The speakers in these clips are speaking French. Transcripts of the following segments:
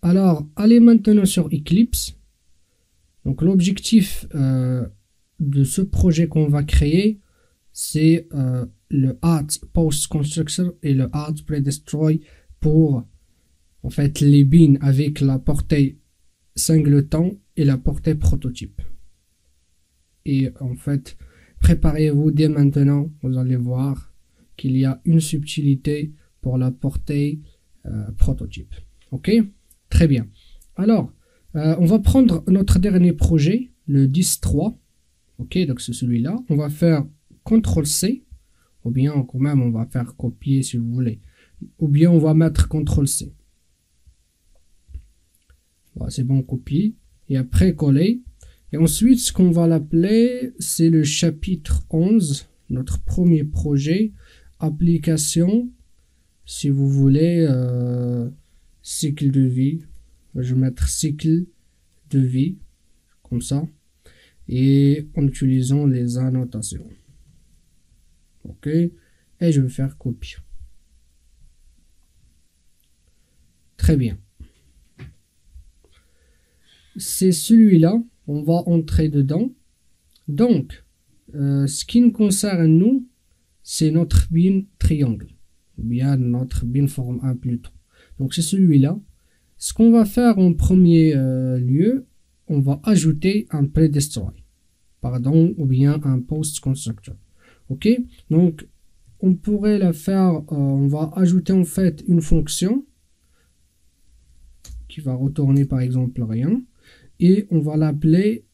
Alors, allez maintenant sur Eclipse. Donc, l'objectif de ce projet qu'on va créer, c'est le add post constructor et le add predestroy pour en fait les bins avec la portée singleton et la portée prototype. Et en fait, préparez-vous dès maintenant, vous allez voir qu'il y a une subtilité pour la portée prototype. Ok, très bien. Alors, on va prendre notre dernier projet, le 10.3. Ok, donc c'est celui-là. On va faire CTRL-C, ou bien quand même on va faire copier si vous voulez. Ou bien on va mettre CTRL-C. Voilà, c'est bon, copier. Et après coller. Et ensuite, ce qu'on va l'appeler, c'est le chapitre 11, notre premier projet, application, si vous voulez, cycle de vie. Je vais mettre cycle de vie, comme ça, et en utilisant les annotations. Ok, et je vais faire copier. Très bien. C'est celui-là, on va entrer dedans. Donc, ce qui nous concerne, nous, c'est notre bin triangle, ou bien notre bin forme 1 plutôt. Donc, c'est celui-là. Ce qu'on va faire en premier lieu, on va ajouter un predestroy, pardon, ou bien un post constructor. Ok, donc on pourrait la faire, on va ajouter en fait une fonction qui va retourner par exemple rien, et on va l'appeler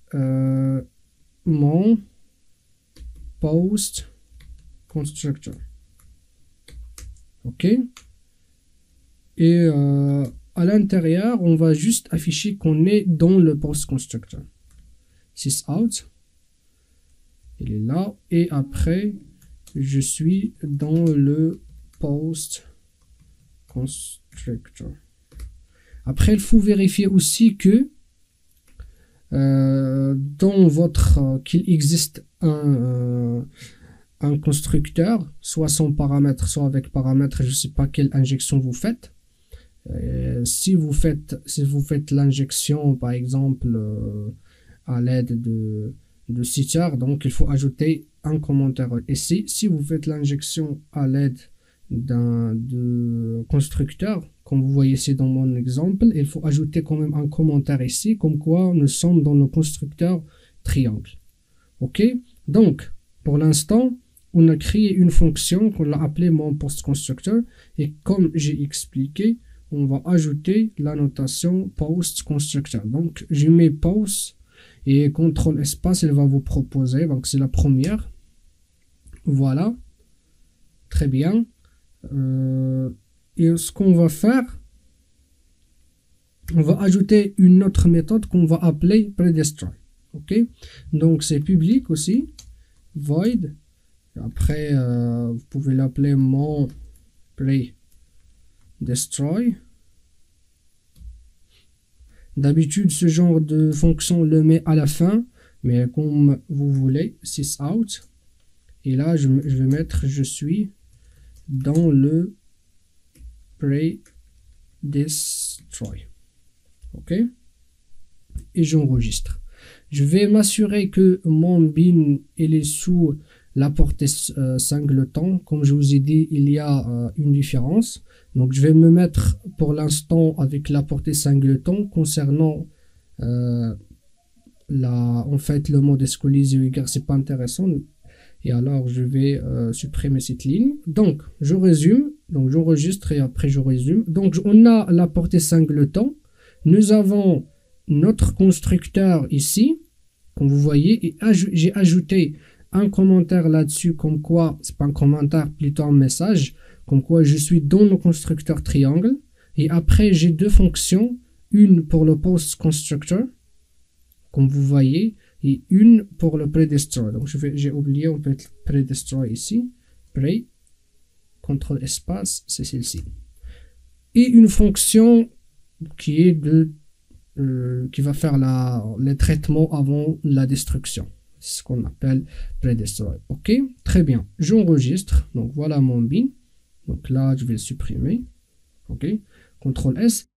mon post constructor. Ok, et à l'intérieur, on va juste afficher qu'on est dans le post constructor. Sysout, il est là, et après je suis dans le post constructor. Après, il faut vérifier aussi que dans votre qu'il existe un constructeur, soit sans paramètre, soit avec paramètre. Je ne sais pas quelle injection vous faites. Si vous faites l'injection, par exemple, à l'aide de setter, donc il faut ajouter un commentaire ici. Si vous faites l'injection à l'aide d'un constructeur, comme vous voyez ici dans mon exemple, il faut ajouter quand même un commentaire ici, comme quoi nous sommes dans le constructeur triangle. Ok, donc pour l'instant, on a créé une fonction qu'on l'a appelée mon post constructor, et comme j'ai expliqué, on va ajouter la notation post constructor. Donc je mets post et CTRL espace, il va vous proposer, donc c'est la première. Voilà, très bien. Et ce qu'on va faire, on va ajouter une autre méthode qu'on va appeler predestroy. Ok, donc c'est public aussi, void. Après, vous pouvez l'appeler mon predestroy. D'habitude, ce genre de fonction le met à la fin, mais comme vous voulez, sysout. Et là, je vais mettre je suis dans le predestroy. Ok, et j'enregistre. Je vais m'assurer que mon bin il est sous la portée singleton. Comme je vous ai dit, il y a une différence. Donc je vais me mettre pour l'instant avec la portée singleton concernant en fait le mode escolisé car c'est pas intéressant. Et alors je vais supprimer cette ligne. Donc je résume, donc j'enregistre et après je résume. Donc on a la portée singleton, nous avons notre constructeur ici, comme vous voyez, et j'ai ajouté un commentaire là-dessus, comme quoi, c'est pas un commentaire, plutôt un message, comme quoi je suis dans le constructeur triangle. Et après j'ai deux fonctions, une pour le post constructor, comme vous voyez, et une pour le predestroy. Donc j'ai oublié, on peut être predestroy ici, pre, CTRL espace, c'est celle-ci. Et une fonction qui est qui va faire les traitements avant la destruction. C'est ce qu'on appelle predestroy. Ok, très bien. J'enregistre. Donc voilà mon bin. Donc là, je vais le supprimer. Ok, CTRL S.